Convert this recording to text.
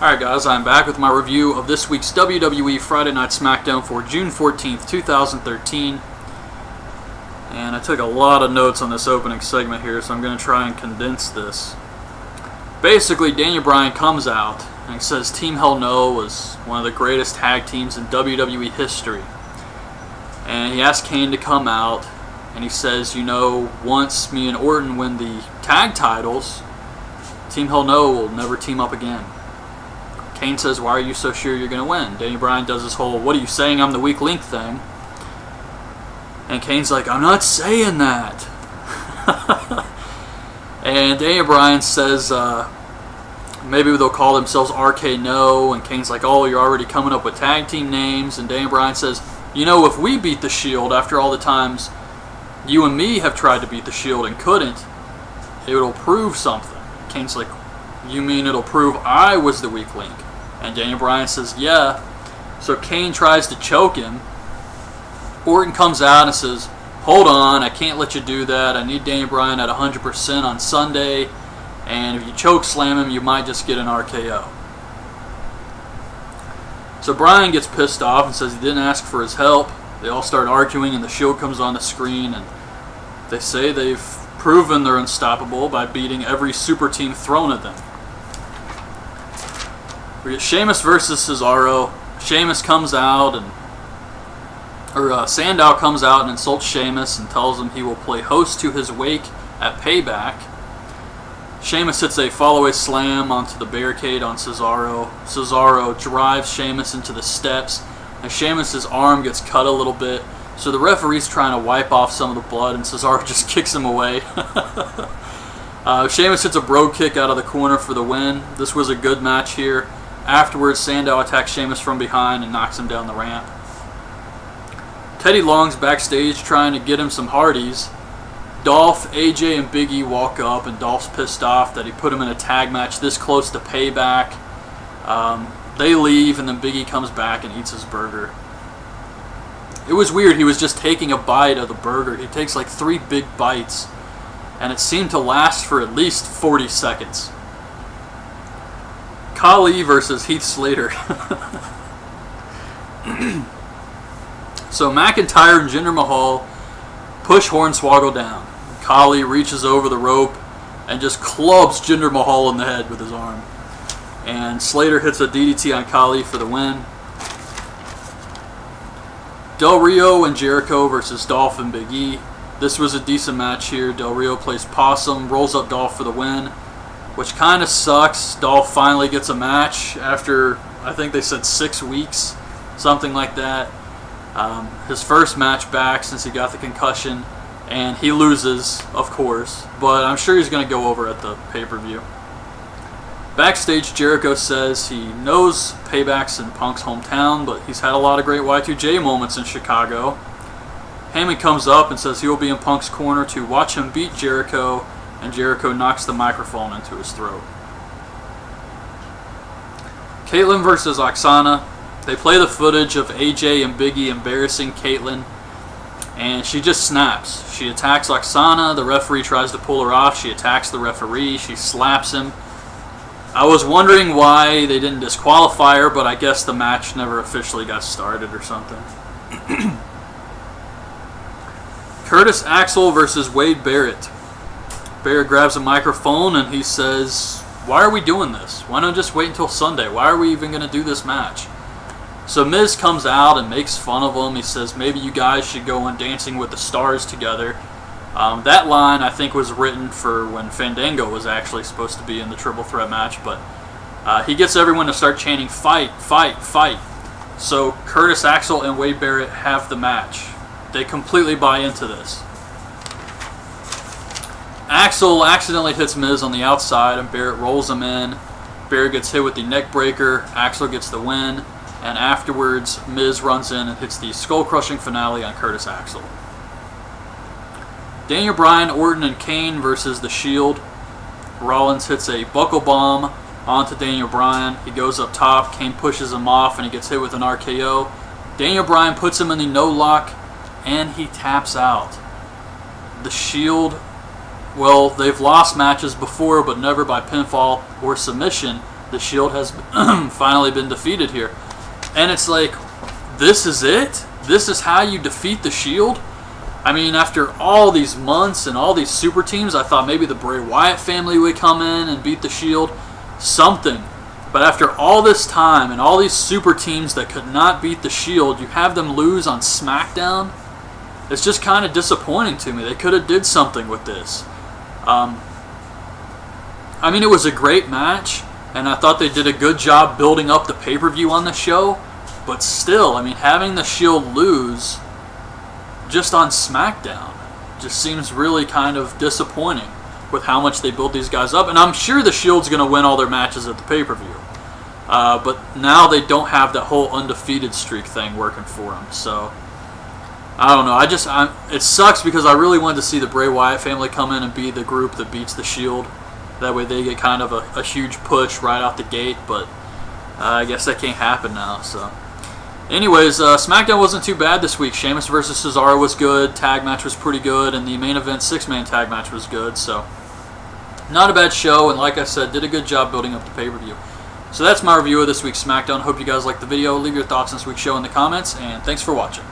Alright guys, I'm back with my review of this week's WWE Friday Night Smackdown for June 14th, 2013. And I took a lot of notes on this opening segment here, so I'm going to try and condense this. Basically, Daniel Bryan comes out and he says Team Hell No was one of the greatest tag teams in WWE history. And he asks Kane to come out, and he says, you know, once me and Orton win the tag titles, Team Hell No will never team up again. Kane says, why are you so sure you're going to win? Daniel Bryan does this whole, what are you saying, I'm the weak link thing. And Kane's like, I'm not saying that. And Daniel Bryan says, maybe they'll call themselves RK No. And Kane's like, oh, you're already coming up with tag team names. And Daniel Bryan says, you know, if we beat the Shield after all the times you and me have tried to beat the Shield and couldn't, it'll prove something. Kane's like, you mean it'll prove I was the weak link? And Daniel Bryan says, yeah. So Kane tries to choke him. Orton comes out and says, hold on, I can't let you do that. I need Daniel Bryan at 100% on Sunday. And if you choke slam him, you might just get an RKO. So Bryan gets pissed off and says he didn't ask for his help. They all start arguing and the Shield comes on the screen. And they say they've proven they're unstoppable by beating every super team thrown at them. We get Sheamus versus Cesaro. Sheamus comes out Sandow comes out and insults Sheamus and tells him he will play host to his wake at Payback. Sheamus hits a follow-away slam onto the barricade on Cesaro. Cesaro drives Sheamus into the steps, and Sheamus' arm gets cut a little bit, so the referee's trying to wipe off some of the blood, and Cesaro just kicks him away. Sheamus hits a bro kick out of the corner for the win. This was a good match here. Afterwards, Sandow attacks Sheamus from behind and knocks him down the ramp. Teddy Long's backstage trying to get him some Hardys. Dolph, AJ, and Big E walk up, and Dolph's pissed off that he put him in a tag match this close to Payback. They leave, and then Big E comes back and eats his burger. It was weird. He was just taking a bite of the burger. He takes like 3 big bites, and it seemed to last for at least 40 seconds. Khali versus Heath Slater. So McIntyre and Jinder Mahal push Hornswoggle down. Khali reaches over the rope and just clubs Jinder Mahal in the head with his arm. And Slater hits a DDT on Khali for the win. Del Rio and Jericho versus Dolph and Big E. This was a decent match here. Del Rio plays possum, rolls up Dolph for the win, which kind of sucks. Dolph finally gets a match after, I think they said 6 weeks, something like that. His first match back since he got the concussion, and he loses, of course, but I'm sure he's going to go over at the pay-per-view. Backstage, Jericho says he knows Payback's in Punk's hometown, but he's had a lot of great Y2J moments in Chicago. Heyman comes up and says he will be in Punk's corner to watch him beat Jericho, and Jericho knocks the microphone into his throat. Kaitlyn versus Oksana. They play the footage of AJ and Big E embarrassing Kaitlyn, and she just snaps. She attacks Oksana. The referee tries to pull her off. She attacks the referee. She slaps him. I was wondering why they didn't disqualify her, but I guess the match never officially got started or something. Curtis Axel versus Wade Barrett. Barrett grabs a microphone and he says, why are we doing this? Why not just wait until Sunday? Why are we even going to do this match? So Miz comes out and makes fun of him. He says maybe you guys should go on Dancing with the Stars together. That line I think was written for when Fandango was actually supposed to be in the triple threat match, but he gets everyone to start chanting fight, fight, fight. So Curtis Axel and Wade Barrett have the match. They completely buy into this. Axel accidentally hits Miz on the outside and Barrett rolls him in. Barrett gets hit with the neck breaker. Axel gets the win. And afterwards, Miz runs in and hits the skull-crushing finale on Curtis Axel. Daniel Bryan, Orton, and Kane versus The Shield. Rollins hits a buckle bomb onto Daniel Bryan. He goes up top. Kane pushes him off, and he gets hit with an RKO. Daniel Bryan puts him in the no-lock, and he taps out. The Shield, well, they've lost matches before, but never by pinfall or submission. The Shield has finally been defeated here. And it's like, this is it? This is how you defeat the Shield? I mean, after all these months and all these super teams, I thought maybe the Bray Wyatt family would come in and beat the Shield. Something. But after all this time and all these super teams that could not beat the Shield, you have them lose on SmackDown? It's just kind of disappointing to me. They could have did something with this. I mean, it was a great match, and I thought they did a good job building up the pay-per-view on the show. But still, I mean, having the Shield lose just on SmackDown just seems really kind of disappointing with how much they built these guys up. And I'm sure the Shield's going to win all their matches at the pay-per-view. But now they don't have that whole undefeated streak thing working for them. So, I don't know. It sucks because I really wanted to see the Bray Wyatt family come in and be the group that beats the Shield. That way they get kind of a huge push right out the gate. But I guess that can't happen now. So, anyways, SmackDown wasn't too bad this week. Sheamus versus Cesaro was good. Tag match was pretty good. And the main event 6-man tag match was good. So, not a bad show. And like I said, did a good job building up the pay-per-view. So that's my review of this week's SmackDown. Hope you guys liked the video. Leave your thoughts on this week's show in the comments. And thanks for watching.